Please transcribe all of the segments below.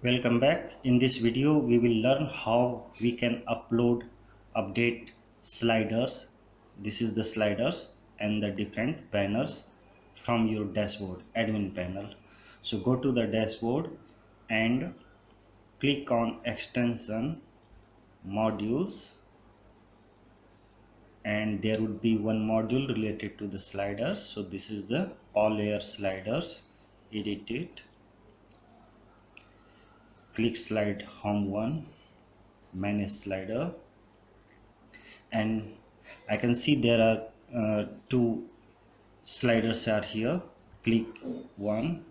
Welcome back. In this video we will learn how we can update sliders. This is the sliders and the different banners from your dashboard admin panel. So go to the dashboard and click on extension modules, and there would be one module related to the sliders. So this is the all layer sliders. Edit it, click slide home 1, manage slider, and I can see there are two sliders are here. Click one,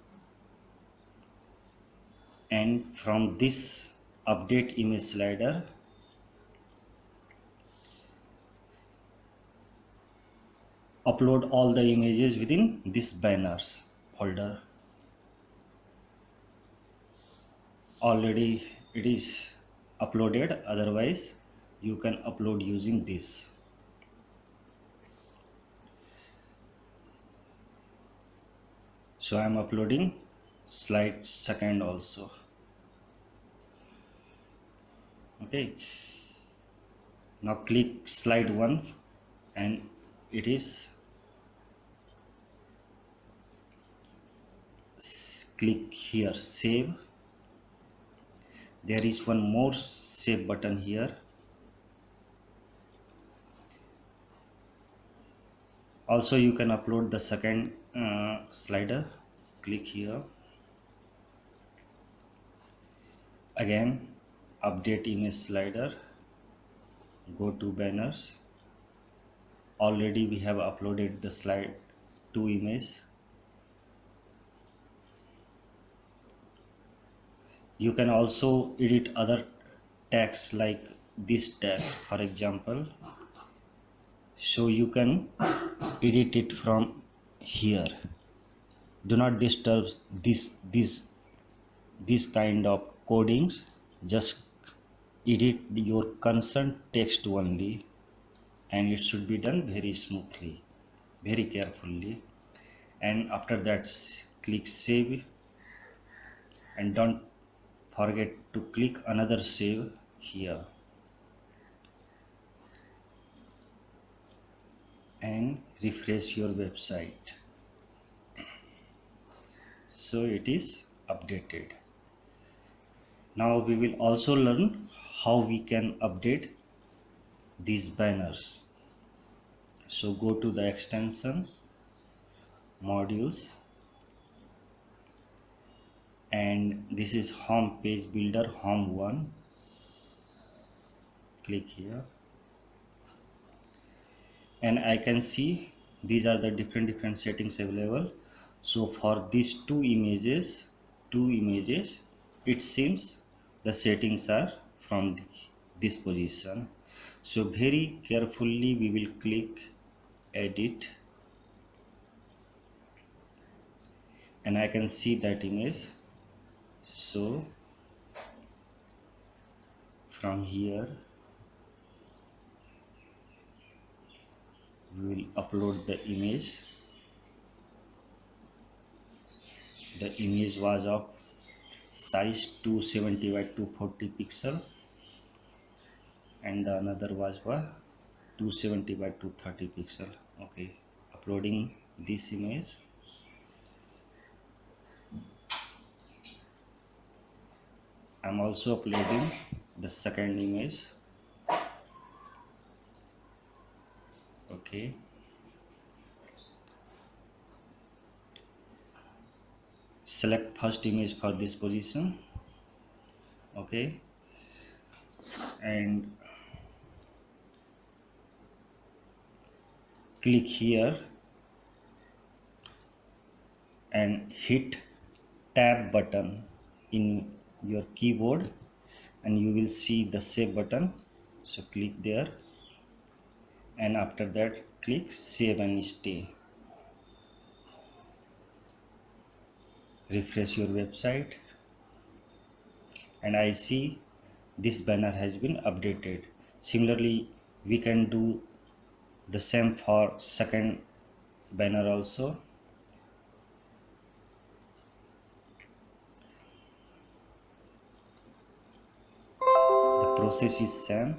and from this update image slider, upload all the images within this banners folder. Already it is uploaded, otherwise you can upload using this. So I am uploading slide second also. Okay, now click slide 1 and it is click here save. There is one more save button here. Also you can upload the second slider. Click here again, update image slider, go to banners. Already we have uploaded the slide 2 image. You can also edit other tags like this tag, for example. So you can edit it from here. Do not disturb this kind of codings. Just edit your concerned text only, and it should be done very smoothly, very carefully. And after that, click save, and don't forget to click another save here, and refresh your website. So it is updated. Now we will also learn how we can update these banners. So go to the extension modules, and this is home page builder home 1. Click here, and I can see these are the different settings available. So for these two images, it seems the settings are from this position. So very carefully we will click edit, and I can see that image. So from here we will upload the image. The image was of size 270 by 240 pixel, and the another was for 270 by 230 pixel. Okay, uploading this image. I'm also uploading the second image. Okay, select first image for this position. Okay, and click here and hit tab button in your keyboard, and you will see the save button. So click there, and after that click save and stay. Refresh your website, and I see this banner has been updated. Similarly, we can do the same for second banner also. process is same.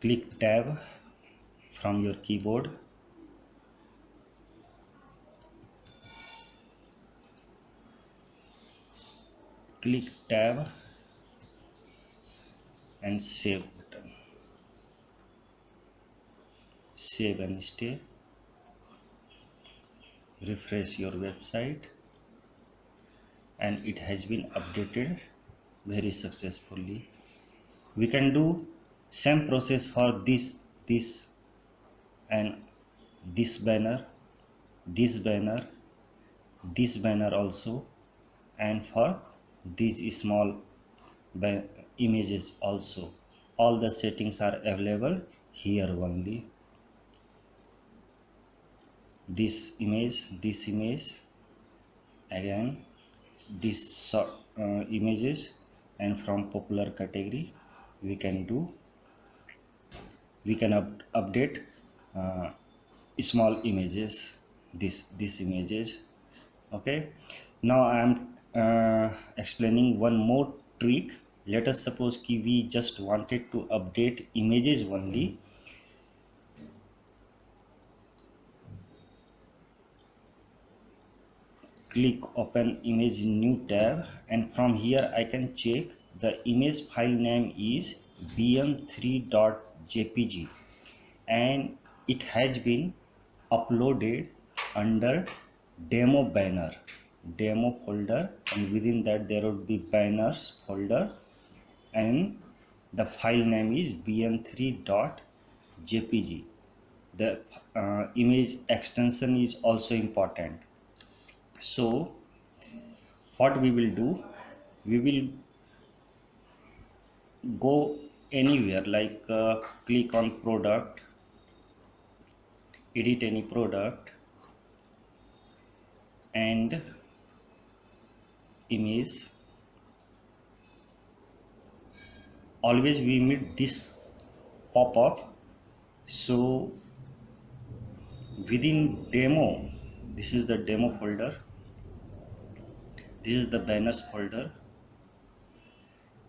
Click tab from your keyboard. Click tab and save button. Save and stay. Refresh your website and it has been updated very successfully. We can do same process for this and this banner, this banner, this banner also, and for these small images also. All the settings are available here only. This image, again this images, and from popular category we can update uh, small images, this images. Okay, now I am explaining one more trick. Let us suppose we just wanted to update images only. Click open image in new tab, and from here I can check the image file name is bm3.jpg and it has been uploaded under demo banner, demo folder, and within that there would be banners folder, and the file name is bm3.jpg. The image extension is also important. So what we will do, we will go anywhere, like click on product, edit any product, and image. Always we meet this pop-up. So within demo, this is the demo folder, this is the banners folder,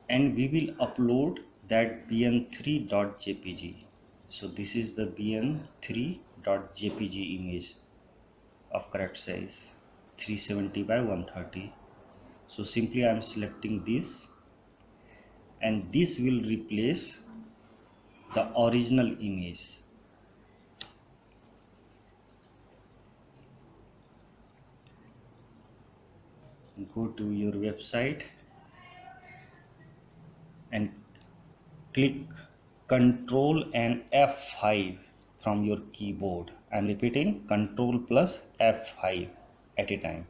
and we will upload that bm3.jpg. so this is the bm3.jpg image of correct size 370 by 130. So simply I am selecting this, and this will replace the original image. Go to your website and click Ctrl and F5 from your keyboard. I am repeating, Ctrl plus F5 at a time.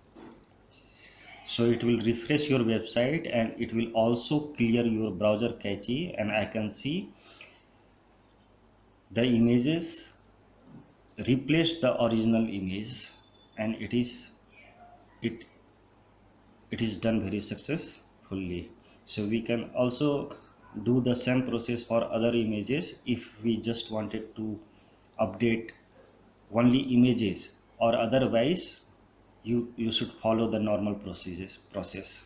So it will refresh your website and it will also clear your browser cache, and I can see the images replaced the original image, and it is done very successfully. So we can also do the same process for other images if we just wanted to update only images, or otherwise you should follow the normal process.